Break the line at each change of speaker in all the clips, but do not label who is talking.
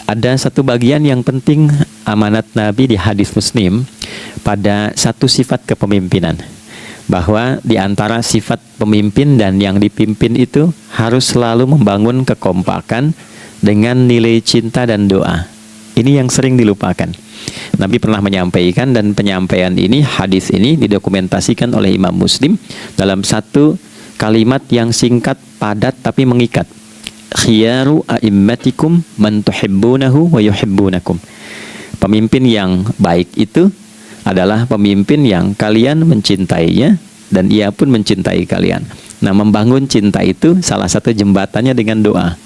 Ada satu bagian yang penting amanat Nabi di hadis Muslim pada satu sifat kepemimpinan, bahwa di antara sifat pemimpin dan yang dipimpin itu harus selalu membangun kekompakan dengan nilai cinta dan doa. Ini yang sering dilupakan. Nabi pernah menyampaikan, dan penyampaian ini, hadis ini didokumentasikan oleh Imam Muslim dalam satu kalimat yang singkat, padat tapi mengikat. Khiyaru a'immatikum man tuhibbunahu wa yuhibbunakum. Pemimpin yang baik itu adalah pemimpin yang kalian mencintainya dan ia pun mencintai kalian. Nah, membangun cinta itu salah satu jembatannya dengan doa.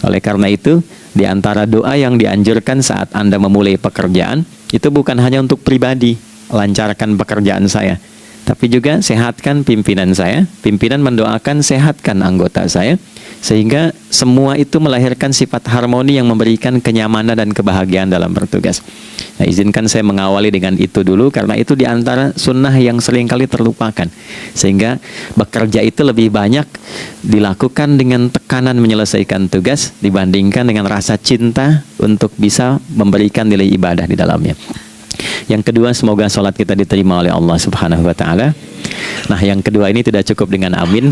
Oleh karena itu, di antara doa yang dianjurkan saat Anda memulai pekerjaan, itu bukan hanya untuk pribadi, lancarkan pekerjaan saya, tapi juga sehatkan pimpinan saya. Pimpinan mendoakan sehatkan anggota saya, sehingga semua itu melahirkan sifat harmoni yang memberikan kenyamanan dan kebahagiaan dalam bertugas. Nah, izinkan saya mengawali dengan itu dulu, karena itu di antara sunnah yang seringkali terlupakan. Sehingga bekerja itu lebih banyak dilakukan dengan tekanan menyelesaikan tugas dibandingkan dengan rasa cinta untuk bisa memberikan nilai ibadah di dalamnya. Yang kedua, semoga sholat kita diterima oleh Allah Subhanahu wa Ta'ala. Nah, yang kedua ini tidak cukup dengan amin.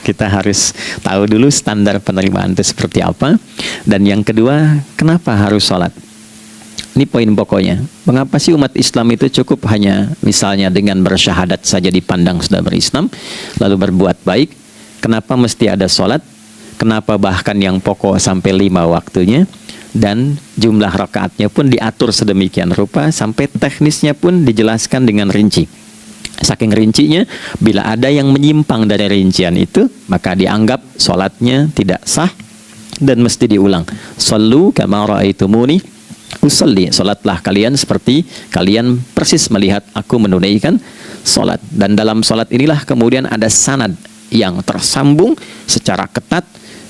Kita harus tahu dulu standar penerimaan itu seperti apa. Dan yang kedua, kenapa harus sholat? Ini poin pokoknya. Mengapa sih umat Islam itu cukup hanya misalnya dengan bersyahadat saja dipandang sudah berislam, lalu berbuat baik? Kenapa mesti ada sholat? Kenapa bahkan yang pokok sampai 5 waktunya? Dan jumlah rakaatnya pun diatur sedemikian rupa, sampai teknisnya pun dijelaskan dengan rinci. Saking rincinya, bila ada yang menyimpang dari rincian itu, maka dianggap sholatnya tidak sah dan mesti diulang. Shallu kama ra'aitumuni usalli. Sholatlah kalian seperti kalian persis melihat aku menunaikan sholat. Dan dalam sholat inilah kemudian ada sanad yang tersambung secara ketat,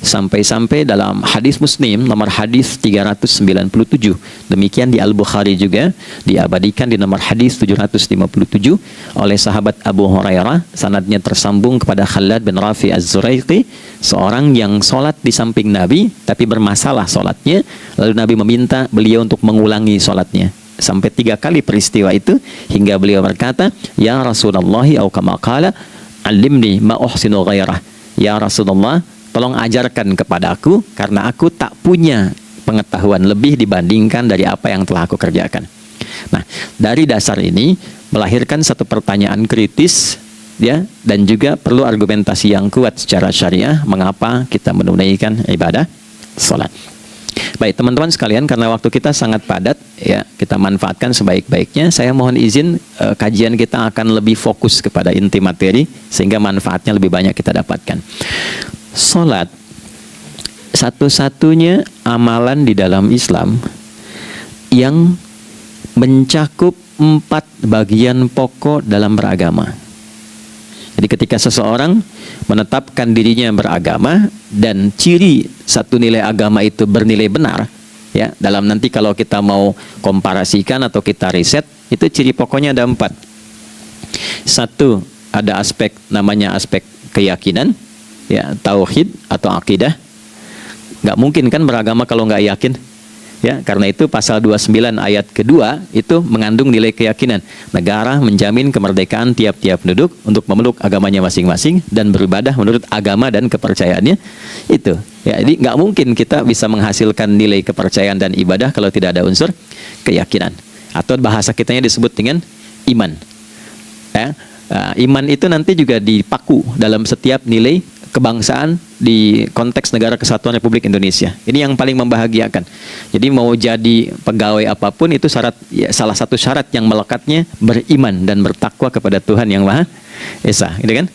sampai-sampai dalam hadis Muslim nomor hadis 397. Demikian di Al-Bukhari juga diabadikan di nomor hadis 757 oleh sahabat Abu Hurairah. Sanadnya tersambung kepada Khalad bin Rafi Az-Zuraiqi, seorang yang sholat di samping Nabi tapi bermasalah sholatnya. Lalu Nabi meminta beliau untuk mengulangi sholatnya. Sampai 3 kali peristiwa itu, hingga beliau berkata, "Ya Rasulullah, au kama qala, alimni ma uhsinu ghairah." Ya Rasulullah, tolong ajarkan kepadaku, karena aku tak punya pengetahuan lebih dibandingkan dari apa yang telah aku kerjakan. Nah, dari dasar ini melahirkan satu pertanyaan kritis, ya, dan juga perlu argumentasi yang kuat secara syariah mengapa kita menunaikan ibadah sholat. Baik teman-teman sekalian, karena waktu kita sangat padat, ya, kita manfaatkan sebaik-baiknya. Saya mohon izin, kajian kita akan lebih fokus kepada inti materi sehingga manfaatnya lebih banyak kita dapatkan. Sholat satu-satunya amalan di dalam Islam yang mencakup 4 bagian pokok dalam beragama. Jadi ketika seseorang menetapkan dirinya beragama dan ciri satu nilai agama itu bernilai benar, ya, dalam nanti kalau kita mau komparasikan atau kita riset, itu ciri pokoknya ada 4. Satu, ada aspek namanya aspek keyakinan, ya, tauhid atau akidah. Nggak mungkin kan beragama kalau nggak yakin, ya, karena itu pasal 29 ayat kedua itu mengandung nilai keyakinan. Negara menjamin kemerdekaan tiap-tiap penduduk untuk memeluk agamanya masing-masing dan beribadah menurut agama dan kepercayaannya itu, ya. Jadi nggak mungkin kita bisa menghasilkan nilai kepercayaan dan ibadah kalau tidak ada unsur keyakinan, atau bahasa kitanya disebut dengan iman, ya. Iman itu nanti juga dipaku dalam setiap nilai kebangsaan di konteks Negara Kesatuan Republik Indonesia. Ini yang paling membahagiakan. Jadi mau jadi pegawai apapun itu syarat, ya, salah satu syarat yang melekatnya beriman dan bertakwa kepada Tuhan Yang Maha Esa, gitu kan?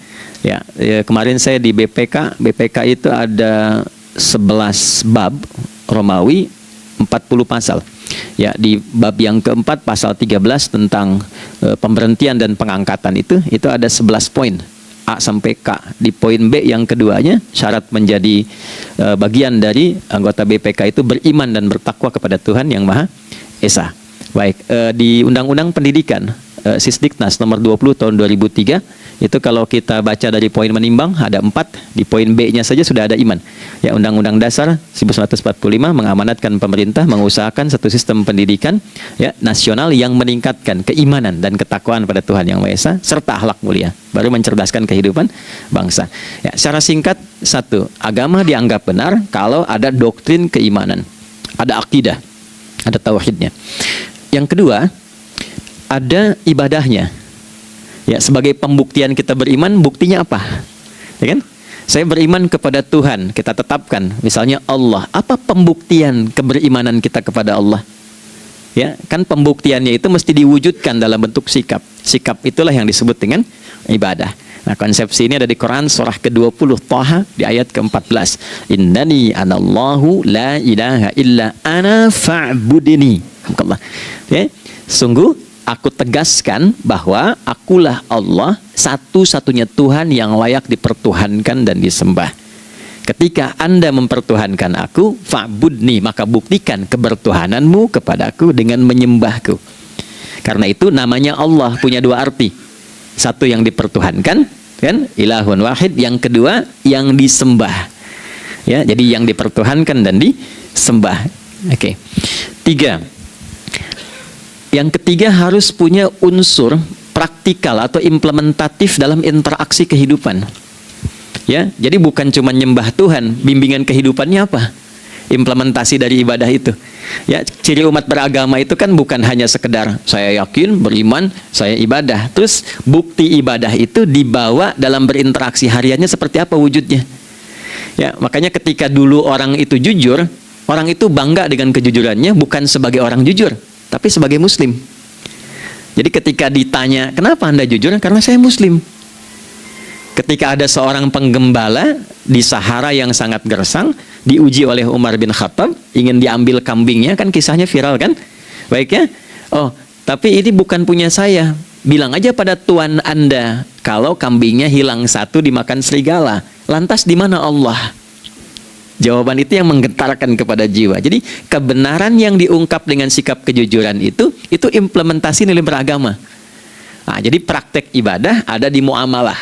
Ya, kemarin saya di BPK itu ada 11 bab Romawi, 40 pasal. Ya, di bab yang keempat pasal 13 tentang pemberhentian dan pengangkatan itu ada 11 poin. A sampai K. Di poin B yang keduanya, syarat menjadi bagian dari anggota BPK itu beriman dan bertakwa kepada Tuhan Yang Maha Esa. Baik, di Undang-Undang Pendidikan Sisdiknas nomor 20 tahun 2003. Itu kalau kita baca dari poin menimbang ada 4, di poin B-nya saja sudah ada iman. Ya, Undang-Undang Dasar 1945 mengamanatkan pemerintah mengusahakan satu sistem pendidikan ya nasional yang meningkatkan keimanan dan ketakwaan pada Tuhan Yang Maha Esa serta akhlak mulia, baru mencerdaskan kehidupan bangsa. Ya, secara singkat, satu, agama dianggap benar kalau ada doktrin keimanan, ada akidah, ada tauhidnya. Yang kedua, ada ibadahnya. Ya, sebagai pembuktian kita beriman, buktinya apa? Ya kan? Saya beriman kepada Tuhan, kita tetapkan, misalnya Allah. Apa pembuktian keberimanan kita kepada Allah? Ya, kan pembuktiannya itu mesti diwujudkan dalam bentuk sikap. Sikap itulah yang disebut dengan ibadah. Nah, konsepsi ini ada di Quran surah ke-20 Thaha di ayat ke-14. Innani anallahu la ilaha illa ana fa'budini. Ya, sungguh aku tegaskan bahwa akulah Allah, satu-satunya Tuhan yang layak dipertuhankan dan disembah. Ketika Anda mempertuhankan aku, fa'budni, maka buktikan kebertuhananmu kepadaku dengan menyembahku. Karena itu namanya Allah punya dua arti. Satu yang dipertuhankan, kan? Ilahun wahid. Yang kedua yang disembah. Ya, jadi yang dipertuhankan dan disembah. Oke. 3. Yang ketiga harus punya unsur praktikal atau implementatif dalam interaksi kehidupan. Ya, jadi bukan cuma nyembah Tuhan, bimbingan kehidupannya apa? Implementasi dari ibadah itu. Ya, ciri umat beragama itu kan bukan hanya sekedar saya yakin, beriman, saya ibadah. Terus bukti ibadah itu dibawa dalam berinteraksi hariannya seperti apa wujudnya. Ya, makanya ketika dulu orang itu jujur, orang itu bangga dengan kejujurannya bukan sebagai orang jujur, tapi sebagai muslim. Jadi ketika ditanya, kenapa Anda jujur? Karena saya muslim. Ketika ada seorang penggembala di Sahara yang sangat gersang, diuji oleh Umar bin Khattab, ingin diambil kambingnya, kan kisahnya viral kan? Baik ya? Oh, tapi ini bukan punya saya. Bilang aja pada tuan Anda, kalau kambingnya hilang satu dimakan serigala. Lantas di mana Allah? Jawaban itu yang menggetarkan kepada jiwa. Jadi kebenaran yang diungkap dengan sikap kejujuran itu implementasi nilai beragama. Nah, jadi praktek ibadah ada di muamalah.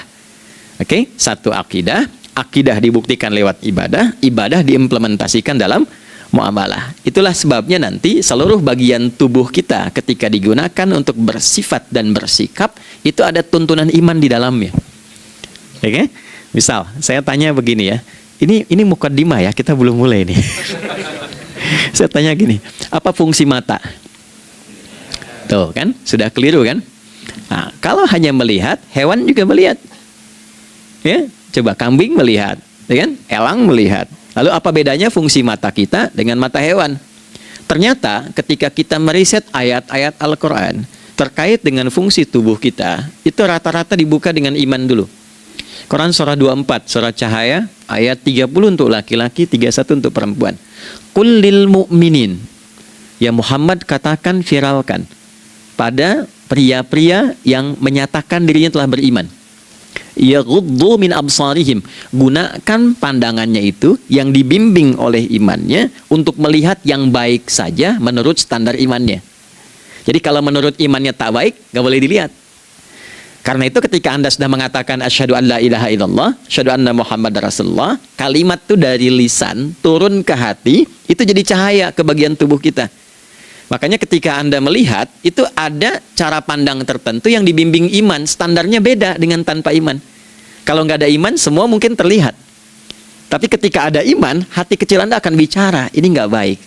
Oke, satu akidah, akidah dibuktikan lewat ibadah, ibadah diimplementasikan dalam muamalah. Itulah sebabnya nanti seluruh bagian tubuh kita ketika digunakan untuk bersifat dan bersikap itu ada tuntunan iman di dalamnya. Oke, misal saya tanya begini ya. Ini mukaddimah ya, kita belum mulai nih. Saya tanya gini, apa fungsi mata? Tuh kan, sudah keliru kan? Nah, kalau hanya melihat, hewan juga melihat. Ya, coba kambing melihat, ya kan? Elang melihat. Lalu apa bedanya fungsi mata kita dengan mata hewan? Ternyata ketika kita meriset ayat-ayat Al-Quran terkait dengan fungsi tubuh kita, itu rata-rata dibuka dengan iman dulu. Quran surah 24, surah Cahaya, ayat 30 untuk laki-laki, 31 untuk perempuan. Qul lil mu'minin, ya Muhammad katakan, viralkan pada pria-pria yang menyatakan dirinya telah beriman. Yaghuddu min absarihim, gunakan pandangannya itu yang dibimbing oleh imannya untuk melihat yang baik saja menurut standar imannya. Jadi kalau menurut imannya tak baik, gak boleh dilihat. Karena itu ketika Anda sudah mengatakan asyhadu an la ilaha illallah, asyhadu anna Muhammad Rasulullah, kalimat itu dari lisan turun ke hati, itu jadi cahaya ke bagian tubuh kita. Makanya ketika Anda melihat, itu ada cara pandang tertentu yang dibimbing iman, standarnya beda dengan tanpa iman. Kalau nggak ada iman, semua mungkin terlihat. Tapi ketika ada iman, hati kecil Anda akan bicara, ini nggak baik.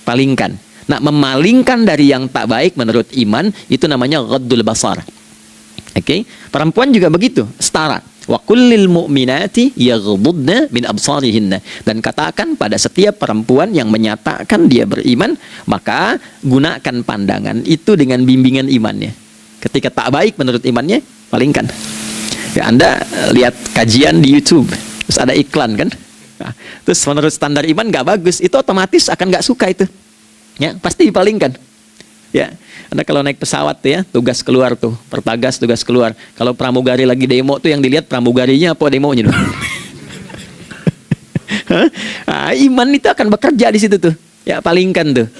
Palingkan. Nah, memalingkan dari yang tak baik menurut iman, itu namanya ghaddul basar. Oke, perempuan juga begitu, setara. Wa kullil mu'minati yaghdudna min absarihinna, dan katakan pada setiap perempuan yang menyatakan dia beriman, maka gunakan pandangan itu dengan bimbingan imannya. Ketika tak baik menurut imannya, palingkan. Ya, Anda lihat kajian di YouTube, terus ada iklan kan? Nah, terus menurut standar iman nggak bagus, itu otomatis akan nggak suka itu. Ya, pasti dipalingkan. Ya, Anda kalau naik pesawat tuh ya, tugas keluar tuh, pertagas tugas keluar. Kalau pramugari lagi demo tuh yang dilihat pramugarinya apa demonya tuh. Nah, iman itu akan bekerja di situ tuh. Ya, palingkan tuh.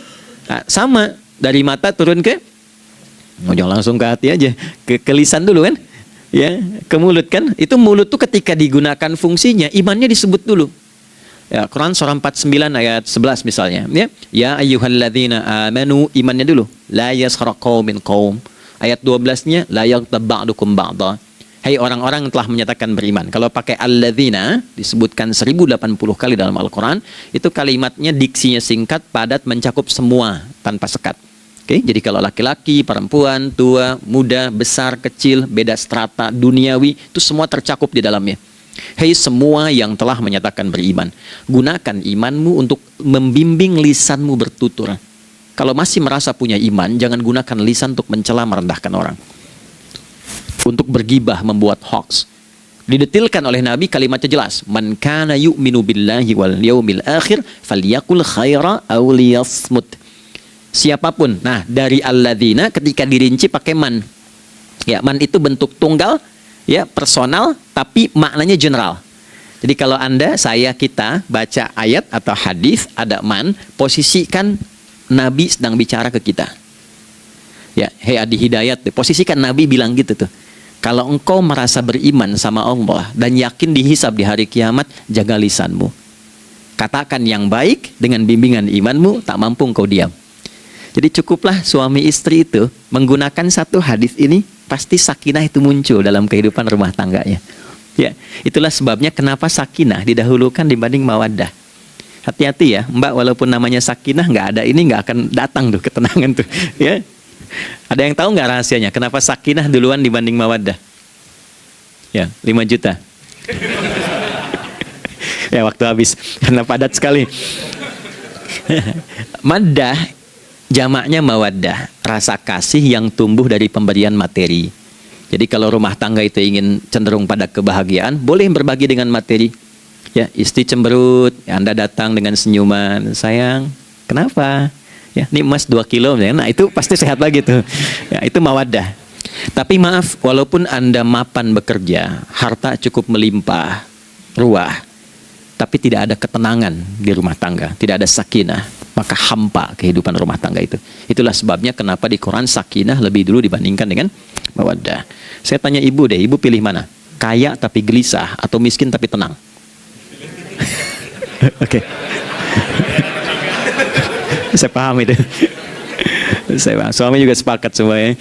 Nah, sama dari mata turun ke Jangan langsung ke hati aja, ke lisan dulu kan, ya, ke mulut kan. Itu mulut tuh ketika digunakan fungsinya, imannya disebut dulu. Ya, Quran surah 49 ayat 11 misalnya, ya. Ya ayyuhalladzina amanu, imannya dulu. La yaskhar qaumin qaum. Ayat 12-nya la yaghtab ba'dukum ba'dha. Hai orang-orang yang telah menyatakan beriman. Kalau pakai alladzina disebutkan 1080 kali dalam Al-Qur'an, itu kalimatnya diksinya singkat, padat, mencakup semua tanpa sekat. Oke, jadi kalau laki-laki, perempuan, tua, muda, besar, kecil, beda strata, duniawi, itu semua tercakup di dalamnya. Hei semua yang telah menyatakan beriman, gunakan imanmu untuk membimbing lisanmu bertutur. Kalau masih merasa punya iman, jangan gunakan lisan untuk mencela, merendahkan orang, untuk bergibah, membuat hoax. Didetilkan oleh Nabi, kalimatnya jelas. Man kana yu'minu billahi wal yaumil akhir falyakul khaira aw liyasmut. Siapapun. Nah, dari alladzina ketika dirinci pakai man. Ya, man itu bentuk tunggal, ya, personal, tapi maknanya general. Jadi kalau Anda, saya, kita baca ayat atau hadis ada man, posisikan Nabi sedang bicara ke kita. Ya, hei Adi Hidayat, posisikan Nabi bilang gitu tuh. Kalau engkau merasa beriman sama Allah dan yakin dihisab di hari kiamat, jaga lisanmu. Katakan yang baik dengan bimbingan imanmu, tak mampu engkau diam. Jadi cukuplah suami istri itu menggunakan satu hadis ini, pasti sakinah itu muncul dalam kehidupan rumah tangganya. Ya, itulah sebabnya kenapa sakinah didahulukan dibanding mawaddah. Hati-hati ya, Mbak, walaupun namanya sakinah, nggak ada ini nggak akan datang tuh ketenangan tuh. Ya, ada yang tahu nggak rahasianya? Kenapa sakinah duluan dibanding mawaddah? Ya, 5 juta. Ya, waktu habis karena padat sekali. Maddah jamaknya mawaddah, rasa kasih yang tumbuh dari pemberian materi. Jadi kalau rumah tangga itu ingin cenderung pada kebahagiaan, boleh berbagi dengan materi. Ya, istri cemberut, ya, Anda datang dengan senyuman, sayang, kenapa? Ya, ini emas 2 kilo, nah itu pasti sehat lagi tuh. Ya, itu mawaddah. Tapi maaf, walaupun Anda mapan bekerja, harta cukup melimpah, ruah, tapi tidak ada ketenangan di rumah tangga, tidak ada sakinah, maka hampa kehidupan rumah tangga itu. Itulah sebabnya kenapa di Quran sakinah lebih dulu dibandingkan dengan mawaddah. Saya tanya ibu deh, ibu pilih mana? Kaya tapi gelisah atau miskin tapi tenang? Oke. Saya paham itu. Saya paham. Suami juga sepakat semuanya.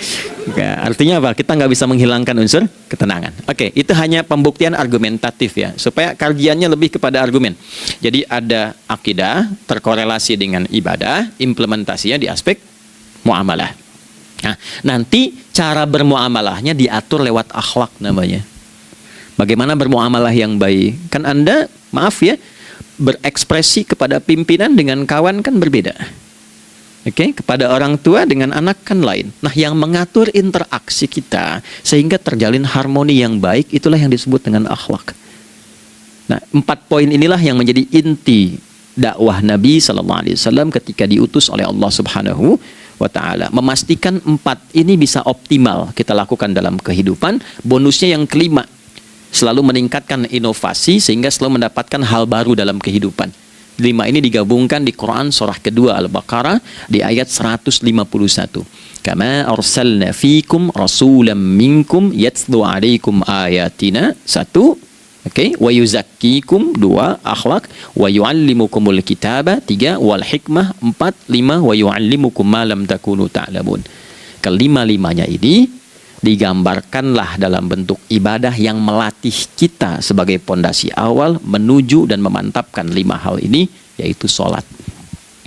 Artinya apa? Kita nggak bisa menghilangkan unsur ketenangan. Oke, itu hanya pembuktian argumentatif ya, supaya kajiannya lebih kepada argumen. Jadi ada akidah terkorelasi dengan ibadah, implementasinya di aspek muamalah. Nah, nanti cara bermuamalahnya diatur lewat akhlak namanya. Bagaimana bermuamalah yang baik? Kan Anda, maaf ya, berekspresi kepada pimpinan dengan kawan kan berbeda. Oke, kepada orang tua dengan anak kan lain. Nah, yang mengatur interaksi kita sehingga terjalin harmoni yang baik, itulah yang disebut dengan akhlak. Nah, 4 poin inilah yang menjadi inti dakwah Nabi SAW ketika diutus oleh Allah Subhanahu wa Ta'ala. Memastikan 4 ini bisa optimal kita lakukan dalam kehidupan. Bonusnya yang kelima, selalu meningkatkan inovasi sehingga selalu mendapatkan hal baru dalam kehidupan. 5 ini digabungkan di Quran surah kedua Al-Baqarah di ayat 151. Kama arsalna fikum rasulam minkum yatslu alaikum ayatina. 1, oke, wa yuzakkikum. 2, akhlak. Wa yuallimukumul kitaba. 3, wal hikmah. 4, 5, wa yuallimukum ma lam takunu ta'lamun. Kelima-limanya ini digambarkanlah dalam bentuk ibadah yang melatih kita sebagai pondasi awal menuju dan memantapkan 5 hal ini, yaitu sholat.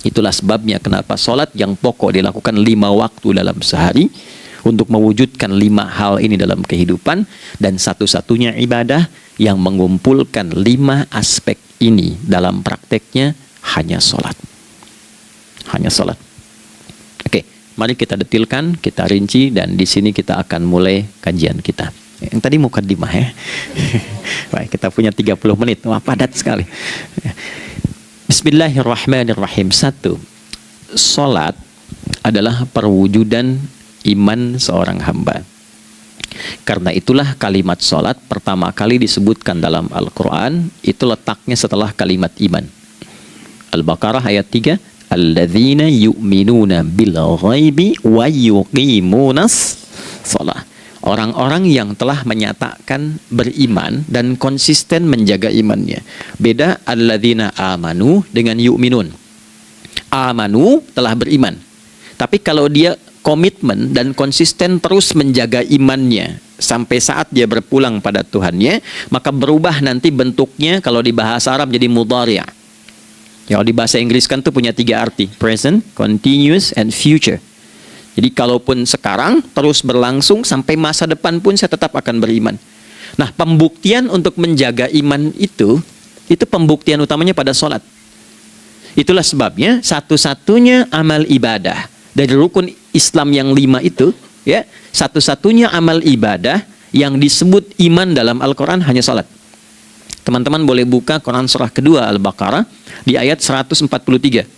Itulah sebabnya kenapa sholat yang pokok dilakukan 5 waktu dalam sehari untuk mewujudkan 5 hal ini dalam kehidupan, dan satu-satunya ibadah yang mengumpulkan 5 aspek ini dalam prakteknya hanya sholat. Hanya sholat. Mari kita detilkan, kita rinci, dan di sini kita akan mulai kajian kita. Yang tadi mukadimah ya. Baik, kita punya 30 menit. Wah, padat sekali. Bismillahirrahmanirrahim. 1. Salat adalah perwujudan iman seorang hamba. Karena itulah kalimat salat pertama kali disebutkan dalam Al-Quran, itu letaknya setelah kalimat iman. Al-Baqarah ayat 3, alladzina yu'minuna bil ghaibi wa yuqimunas shalah. Orang-orang yang telah menyatakan beriman dan konsisten menjaga imannya. Beda alladzina amanu dengan yu'minun. Amanu telah beriman. Tapi kalau dia komitmen dan konsisten terus menjaga imannya sampai saat dia berpulang pada Tuhannya, maka berubah nanti bentuknya kalau di bahasa Arab jadi mudhari'. Ya, kalau di bahasa Inggris kan tuh punya 3 arti, present, continuous, and future. Jadi kalaupun sekarang terus berlangsung sampai masa depan pun saya tetap akan beriman. Nah, pembuktian untuk menjaga iman itu pembuktian utamanya pada sholat. Itulah sebabnya satu-satunya amal ibadah dari rukun Islam yang 5 itu, ya, satu-satunya amal ibadah yang disebut iman dalam Al-Quran hanya salat. Teman-teman boleh buka Quran surah kedua Al-Baqarah di ayat 143.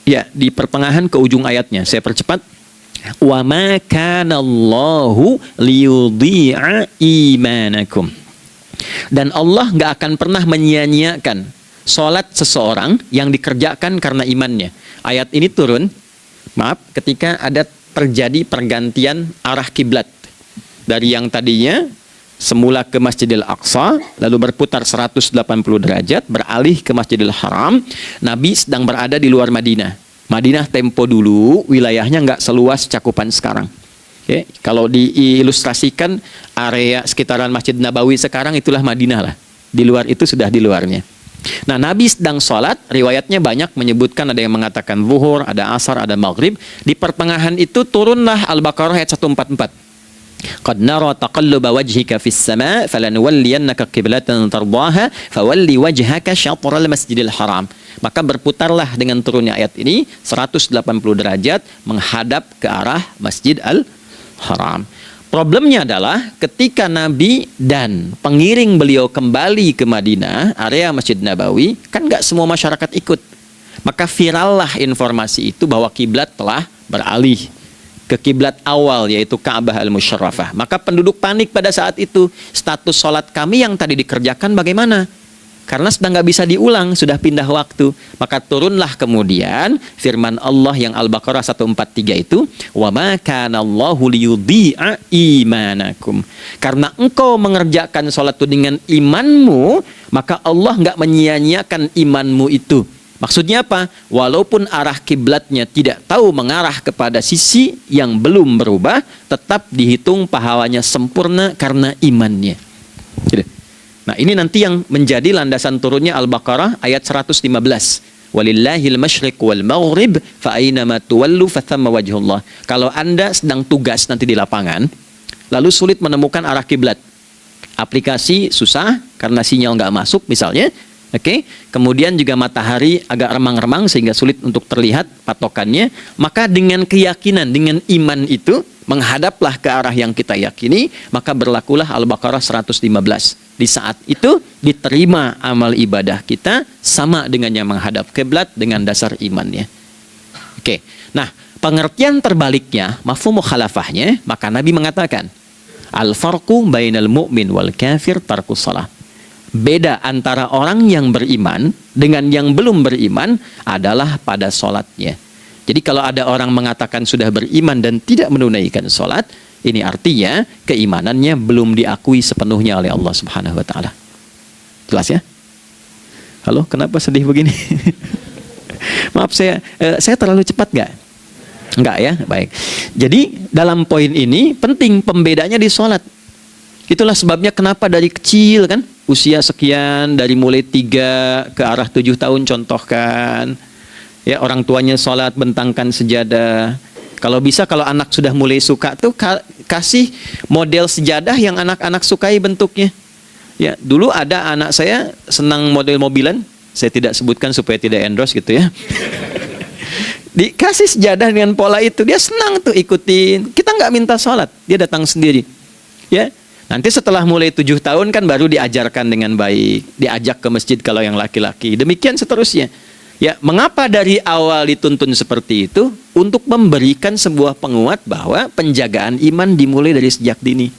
Ya, di pertengahan ke ujung ayatnya. Saya percepat. Wa ma kana Allahu liyudhi'a imanakum. Dan Allah nggak akan pernah menyia-nyiakan salat seseorang yang dikerjakan karena imannya. Ayat ini turun ketika ada terjadi pergantian arah kiblat dari yang tadinya semula ke Masjidil Aqsa lalu berputar 180 derajat beralih ke Masjidil Haram. Nabi sedang berada di luar Madinah. Madinah tempo dulu wilayahnya nggak seluas cakupan sekarang. Oke, kalau diilustrasikan area sekitaran Masjid Nabawi sekarang itulah Madinah lah. Di luar itu sudah di luarnya. Nah, Nabi sedang sholat, riwayatnya banyak menyebutkan ada yang mengatakan zuhur, ada asar, ada maghrib. Di pertengahan itu turunlah Al-Baqarah ayat 144. Qad nara taqalluba wajhika fis sama' falanuwalliyannaka qiblatan tardaha fawalli wajhaka syatral masjidil haram. Maka berputarlah dengan turunnya ayat ini 180 derajat menghadap ke arah Masjid Al-Haram. Problemnya adalah ketika Nabi dan pengiring beliau kembali ke Madinah, area Masjid Nabawi, kan nggak semua masyarakat ikut. Maka virallah informasi itu bahwa kiblat telah beralih ke kiblat awal, yaitu Ka'bah Al-Musyarrafah. Maka penduduk panik pada saat itu. Status sholat kami yang tadi dikerjakan bagaimana? Karena sudah nggak bisa diulang, sudah pindah waktu. Maka turunlah kemudian firman Allah yang Al-Baqarah 143 itu, wa ma kana Allahu liyudhi'a imanakum. Karena engkau mengerjakan sholat itu dengan imanmu, maka Allah nggak menyia-nyiakan imanmu itu. Maksudnya apa? Walaupun arah kiblatnya tidak tahu mengarah kepada sisi yang belum berubah, tetap dihitung pahalanya sempurna karena imannya. Gitu. Nah, ini nanti yang menjadi landasan turunnya Al-Baqarah ayat 115. Walillahil masyriq wal maghrib fa aynama tuwallu fathamma wajhullah. Kalau Anda sedang tugas nanti di lapangan, lalu sulit menemukan arah kiblat. Aplikasi susah karena sinyal nggak masuk misalnya. Oke, kemudian juga matahari agak remang-remang sehingga sulit untuk terlihat patokannya. Maka dengan keyakinan, dengan iman itu, menghadaplah ke arah yang kita yakini, maka berlakulah Al-Baqarah 115. Di saat itu diterima amal ibadah kita sama dengan yang menghadap kiblat dengan dasar imannya. Oke, nah pengertian terbaliknya, mafhum mukhalafahnya, maka Nabi mengatakan, al-farqu bainal mu'min wal kafir tarkus shalah. Beda antara orang yang beriman dengan yang belum beriman adalah pada sholatnya. Jadi kalau ada orang mengatakan sudah beriman dan tidak menunaikan sholat, ini artinya keimanannya belum diakui sepenuhnya oleh Allah Subhanahu wa Ta'ala. Jelas ya? Halo, kenapa sedih begini? Maaf, saya terlalu cepat nggak? Nggak ya? Baik. Jadi dalam poin ini penting pembedanya di sholat. Itulah sebabnya kenapa dari kecil kan, usia sekian, dari mulai 3 ke arah 7 tahun contohkan. Ya, orang tuanya sholat bentangkan sejadah. Kalau bisa, kalau anak sudah mulai suka tuh kasih model sejadah yang anak-anak sukai bentuknya. Ya, dulu ada anak saya senang model mobilan. Saya tidak sebutkan supaya tidak endorse gitu ya. Dikasih sejadah dengan pola itu, dia senang tuh ikutin. Kita nggak minta sholat, dia datang sendiri. Ya, nanti setelah mulai 7 tahun kan baru diajarkan dengan baik, diajak ke masjid kalau yang laki-laki. Demikian seterusnya. Ya, mengapa dari awal dituntun seperti itu? Untuk memberikan sebuah penguat bahwa penjagaan iman dimulai dari sejak dini.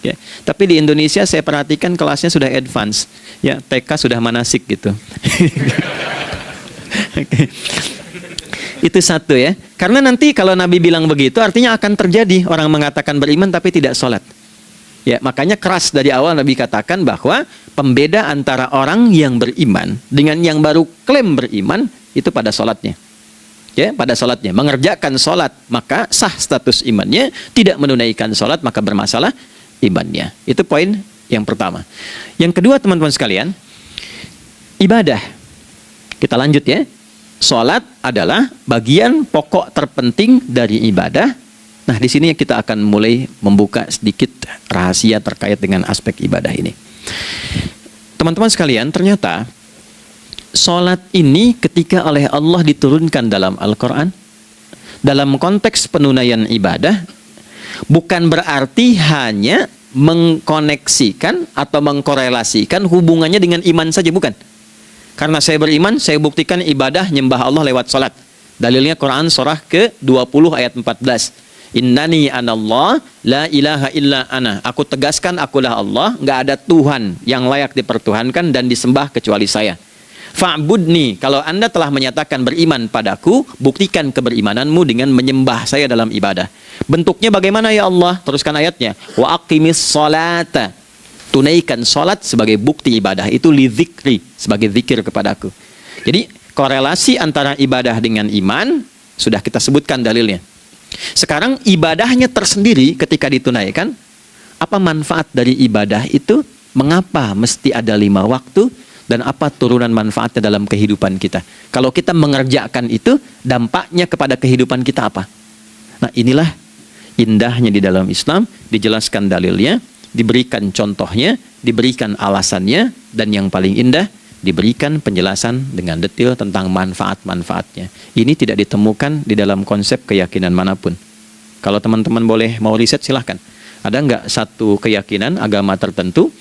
Ya, tapi di Indonesia saya perhatikan kelasnya sudah advance. Ya, TK sudah manasik gitu. Itu satu ya. Karena nanti kalau Nabi bilang begitu, artinya akan terjadi orang mengatakan beriman tapi tidak sholat. Ya, makanya keras dari awal Nabi katakan bahwa pembeda antara orang yang beriman dengan yang baru klaim beriman itu pada sholatnya. Ya, pada sholatnya. Mengerjakan sholat, maka sah status imannya. Tidak menunaikan sholat, maka bermasalah imannya. Itu poin yang pertama. Yang kedua, teman-teman sekalian, ibadah. Kita lanjut ya. Sholat adalah bagian pokok terpenting dari ibadah. Nah, di sini kita akan mulai membuka sedikit rahasia terkait dengan aspek ibadah ini. Teman-teman sekalian, ternyata sholat ini ketika oleh Allah diturunkan dalam Al-Quran, dalam konteks penunaian ibadah, bukan berarti hanya mengkoneksikan atau mengkorelasikan hubungannya dengan iman saja, bukan. Karena saya beriman, saya buktikan ibadah nyembah Allah lewat sholat. Dalilnya Quran surah ke-20 ayat 14. Innani anallah la ilaha illa ana. Aku tegaskan akulah Allah, nggak ada Tuhan yang layak dipertuhankan dan disembah kecuali saya. Fa'budni, kalau Anda telah menyatakan beriman padaku, buktikan keberimananmu dengan menyembah saya dalam ibadah. Bentuknya bagaimana ya Allah? Teruskan ayatnya. Wa aqimis sholata. Tunaikan sholat sebagai bukti ibadah. Itu li dzikri, sebagai zikir kepadaku. Jadi korelasi antara ibadah dengan iman sudah kita sebutkan dalilnya. Sekarang ibadahnya tersendiri ketika ditunaikan, apa manfaat dari ibadah itu? Mengapa mesti ada 5 waktu? Dan apa turunan manfaatnya dalam kehidupan kita? Kalau kita mengerjakan itu, dampaknya kepada kehidupan kita apa? Nah, inilah indahnya di dalam Islam, dijelaskan dalilnya, diberikan contohnya, diberikan alasannya, dan yang paling indah, diberikan penjelasan dengan detail tentang manfaat-manfaatnya. Ini tidak ditemukan di dalam konsep keyakinan manapun. Kalau teman-teman boleh mau riset, silahkan. Ada nggak satu keyakinan agama tertentu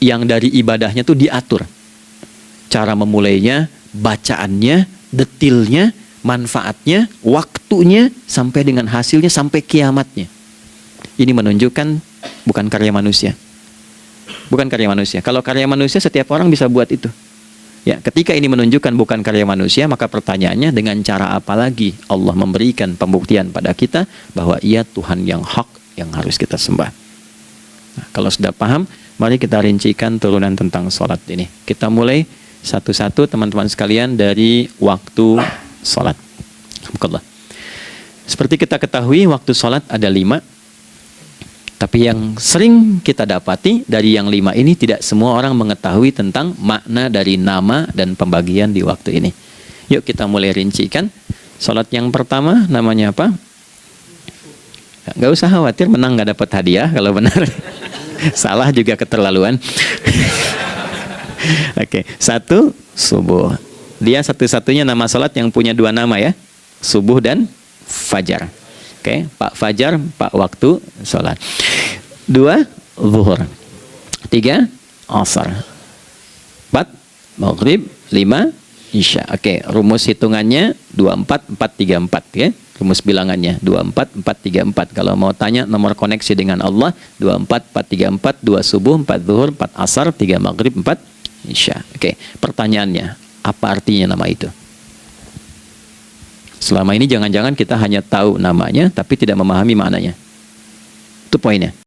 yang dari ibadahnya tuh diatur? Cara memulainya, bacaannya, detailnya, manfaatnya, waktunya, sampai dengan hasilnya, sampai kiamatnya. Ini menunjukkan bukan karya manusia. Bukan karya manusia. Kalau karya manusia, setiap orang bisa buat itu. Ya, ketika ini menunjukkan bukan karya manusia, maka pertanyaannya dengan cara apa lagi Allah memberikan pembuktian pada kita bahwa Ia Tuhan yang hak yang harus kita sembah. Nah, kalau sudah paham, mari kita rincikan turunan tentang sholat ini. Kita mulai satu-satu teman-teman sekalian dari waktu sholat. Seperti kita ketahui, waktu sholat ada 5. Tapi yang sering kita dapati dari yang 5 ini tidak semua orang mengetahui tentang makna dari nama dan pembagian di waktu ini. Yuk kita mulai rincikan. Sholat yang pertama namanya apa? Gak usah khawatir, menang gak dapat hadiah kalau benar. Salah juga keterlaluan. Oke, 1 subuh. Dia satu-satunya nama sholat yang punya 2 nama ya. Subuh dan fajar. Oke, Pak Fajar, Pak waktu sholat. 2 zuhur. 3 asar. 4 maghrib. 5 isya. Oke, rumus hitungannya 24 434 ya. Rumus bilangannya 24 434. Kalau mau tanya nomor koneksi dengan Allah, 24 434, 2 subuh, 4 zuhur, 4 asar, 3 maghrib, 4 isya. Oke, pertanyaannya, apa artinya nama itu? Selama ini jangan-jangan kita hanya tahu namanya tapi tidak memahami maknanya. Itu poinnya.